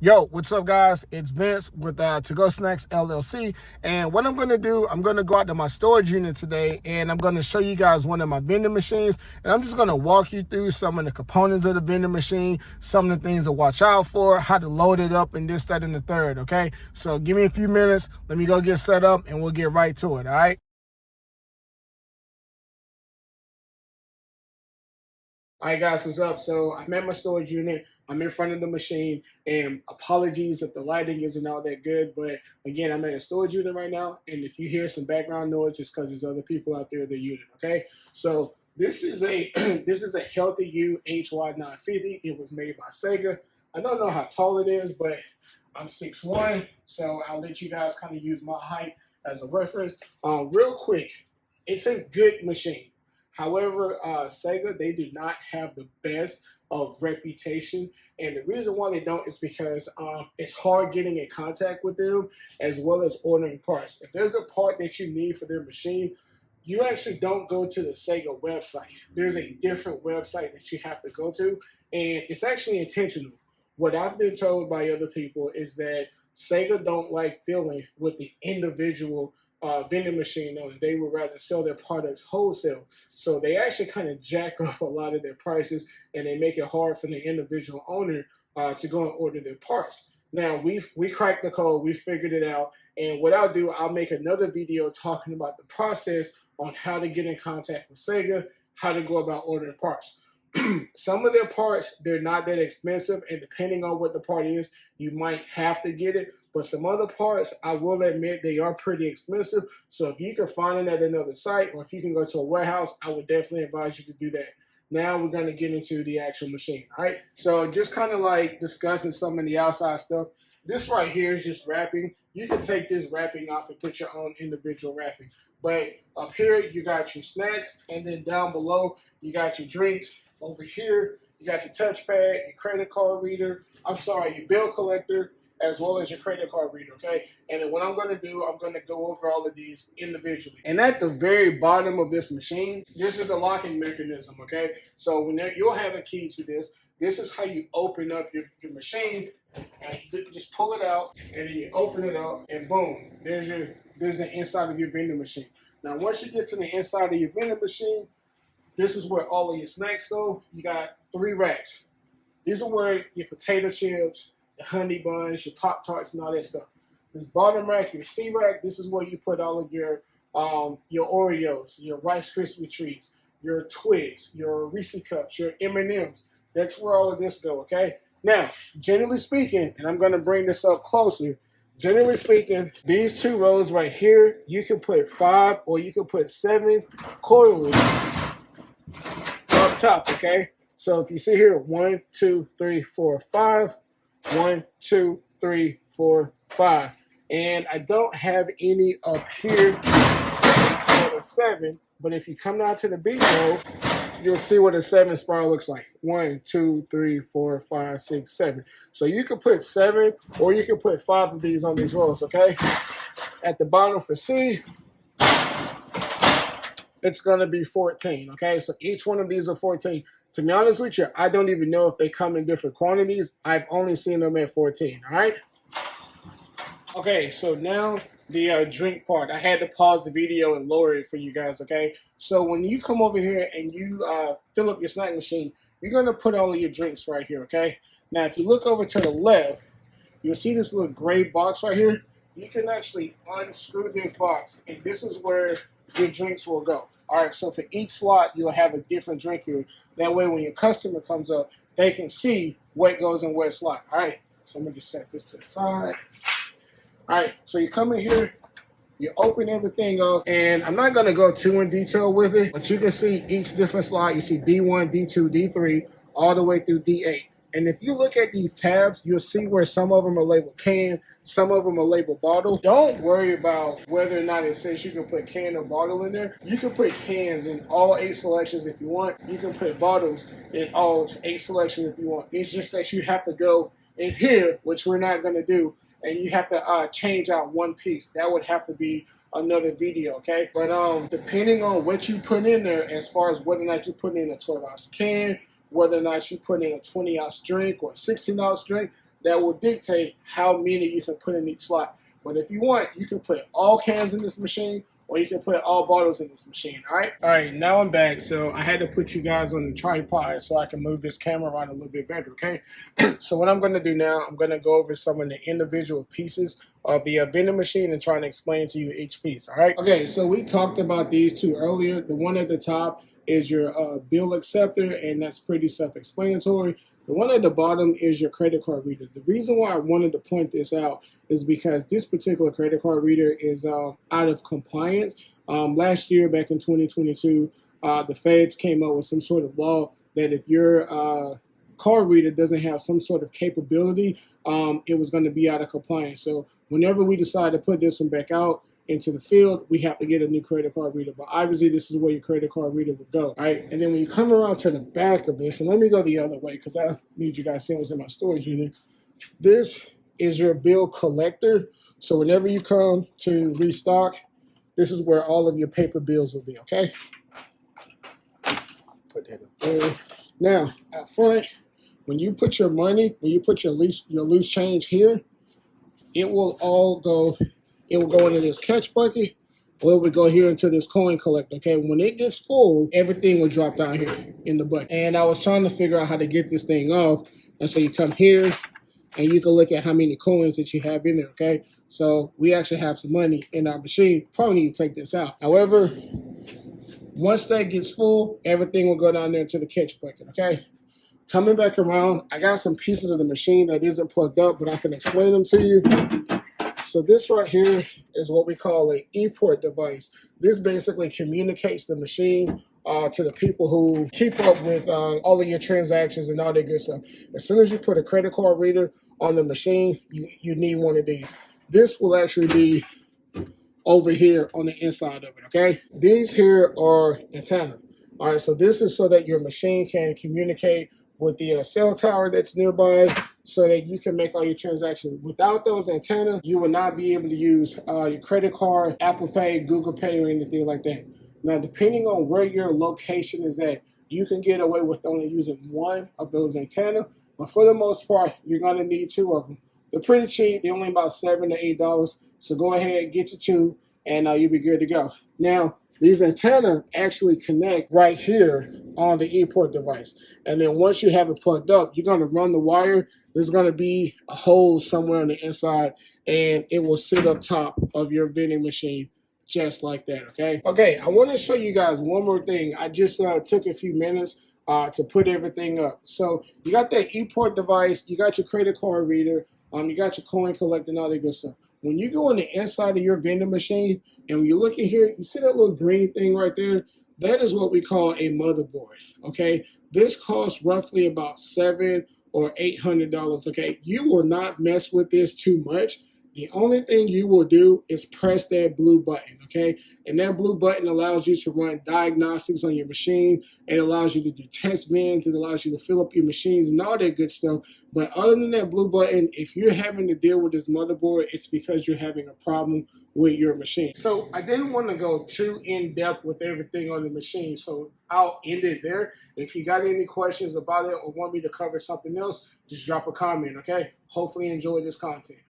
Yo, what's up, guys? It's Vince with To Go Snacks LLC. And what I'm going to do, I'm going to go out to my storage unit today and I'm going to show you guys one of my vending machines. And I'm just going to walk you through some of the components of the vending machine, some of the things to watch out for, how to load it up, and this, that, and the third. Okay. So give me a few minutes. Let me go get set up and we'll get right to it. All right. All right, guys, what's up? So I'm at my storage unit. I'm in front of the machine, and apologies if the lighting isn't all that good, but again, I'm at a storage unit right now, and if you hear some background noise, it's because there's other people out there in the unit. Okay, so this is a this is a Healthy You HY950. It was made by Sega. I don't know how tall it is, but I'm 6'1", so I'll let you guys kind of use my height as a reference. Real quick, it's a good machine. However, Sega, they do not have the best of reputation. And the reason why they don't is because it's hard getting in contact with them as well as ordering parts. If there's a part that you need for their machine, you actually don't go to the Sega website. There's a different website that you have to go to, and it's actually intentional. What I've been told by other people is that Sega don't like dealing with the individual vending machine owner. They would rather sell their products wholesale. So they actually kind of jack up a lot of their prices and they make it hard for the individual owner to go and order their parts. Now, we cracked the code, we figured it out, and what I'll do, I'll make another video talking about the process on how to get in contact with Sega, how to go about ordering parts. Some of their parts, they're not that expensive, and depending on what the part is, you might have to get it. But some other parts, I will admit, they are pretty expensive. So if you can find it at another site, or if you can go to a warehouse, I would definitely advise you to do that. Now we're going to get into the actual machine, all right? So just kind of like discussing some of the outside stuff. This right here is just wrapping. You can take this wrapping off and put your own individual wrapping. But up here, you got your snacks, and then down below, you got your drinks. Over here, you got your touchpad, your credit card reader, your bill collector, as well as your credit card reader, okay? And then what I'm gonna do, I'm gonna go over all of these individually. And at the very bottom of this machine, this is the locking mechanism, okay? So you'll have a key to this. This is how you open up your machine, and you just pull it out, and then you open it up, and boom, there's the inside of your vending machine. Now, once you get to the inside of your vending machine, this is where all of your snacks go. You got 3 racks. These are where your potato chips, your honey buns, your Pop-Tarts, and all that stuff. This bottom rack, your C rack, this is where you put all of your Oreos, your Rice Krispie treats, your Twigs, your Reese cups, your M&Ms. That's where all of this go, okay? Now, generally speaking, and I'm going to bring this up closer, generally speaking, these 2 rows right here, you can put 5 or you can put 7 coils up top, okay? So if you see here, 1, 2, 3, 4, 5, 1, 2, 3, 4, 5. And I don't have any up here for the 7, but if you come down to the B row, you'll see what a 7 spiral looks like. 1, 2, 3, 4, 5, 6, 7. So you can put 7 or you can put 5 of these on these rows, okay? At the bottom for C, it's going to be 14, okay? So each one of these are 14. To be honest with you, I don't even know if they come in different quantities. I've only seen them at 14, all right? Okay, so now the drink part. I had to pause the video and lower it for you guys, okay? So when you come over here and you fill up your snack machine, you're going to put all of your drinks right here, okay? Now, if you look over to the left, you'll see this little gray box right here. You can actually unscrew this box, and this is where your drinks will go. All right, so for each slot, you'll have a different drink here. That way, when your customer comes up, they can see what goes in what slot. All right, so I'm going to just set this to the side. All right, so you come in here, you open everything up, and I'm not going to go too in detail with it, but you can see each different slot. You see D1, D2, D3, all the way through D8. And if you look at these tabs, you'll see where some of them are labeled can, some of them are labeled bottle. Don't worry about whether or not it says you can put can or bottle in there. You can put cans in all 8 selections if you want. You can put bottles in all 8 selections if you want. It's just that you have to go in here, which we're not going to do, and you have to change out one piece. That would have to be another video, okay? But depending on what you put in there, as far as whether or not you put in a 12-ounce can, whether or not you put in a 20-ounce drink or a 16-ounce drink, that will dictate how many you can put in each slot. But if you want, you can put all cans in this machine, or you can put all bottles in this machine. All right, now I'm back. So I had to put you guys on the tripod so I can move this camera around a little bit better, okay? So what I'm going to do now, I'm going to go over some of the individual pieces of the vending machine and trying to explain to you each piece, all right? Okay, so we talked about these two earlier. The one at the top is your bill acceptor, and that's pretty self-explanatory. The one at the bottom is your credit card reader. The reason why I wanted to point this out is because this particular credit card reader is out of compliance. Last year, back in 2022, the feds came up with some sort of law that if your card reader doesn't have some sort of capability, it was going to be out of compliance. So whenever we decide to put this one back out into the field, we have to get a new credit card reader. But obviously, this is where your credit card reader would go, right? And then when you come around to the back of this, and let me go the other way because I need you guys to see what's in my storage unit. This is your bill collector. So whenever you come to restock, this is where all of your paper bills will be, okay? Put that up there. Now, out front, when you put your money, when you put your loose change here, it will go into this catch bucket, or it would go here into this coin collector, okay? When it gets full, everything will drop down here in the bucket. And I was trying to figure out how to get this thing off, and so you come here, and you can look at how many coins that you have in there, okay? So we actually have some money in our machine. Probably need to take this out. However, once that gets full, everything will go down there into the catch bucket, okay? Coming back around, I got some pieces of the machine that isn't plugged up, but I can explain them to you. So this right here is what we call an e-port device. This basically communicates the machine to the people who keep up with all of your transactions and all that good stuff. As soon as you put a credit card reader on the machine, you need one of these. This will actually be over here on the inside of it, okay? These here are antenna. All right, so this is so that your machine can communicate with the cell tower that's nearby so that you can make all your transactions. Without those antennas, you will not be able to use your credit card, Apple Pay, Google Pay, or anything like that. Now, depending on where your location is at, you can get away with only using one of those antennas, but for the most part, you're gonna need two of them. They're pretty cheap. They're only about $7 to $8. So go ahead, get your two, and you'll be good to go. Now, these antennas actually connect right here on the e-port device. And then once you have it plugged up, you're going to run the wire. There's going to be a hole somewhere on the inside, and it will sit up top of your vending machine just like that, okay? Okay, I want to show you guys one more thing. I just took a few minutes to put everything up. So you got that e-port device, you got your credit card reader, you got your coin collector and all that good stuff. When you go on the inside of your vending machine and when you look in here, you see that little green thing right there? That is what we call a motherboard, okay? This costs roughly about $700 or $800, okay? You will not mess with this too much. The only thing you will do is press that blue button, okay? And that blue button allows you to run diagnostics on your machine. It allows you to do test bins. It allows you to fill up your machines and all that good stuff. But other than that blue button, if you're having to deal with this motherboard, it's because you're having a problem with your machine. So I didn't want to go too in-depth with everything on the machine, so I'll end it there. If you got any questions about it or want me to cover something else, just drop a comment, okay? Hopefully you enjoyed this content.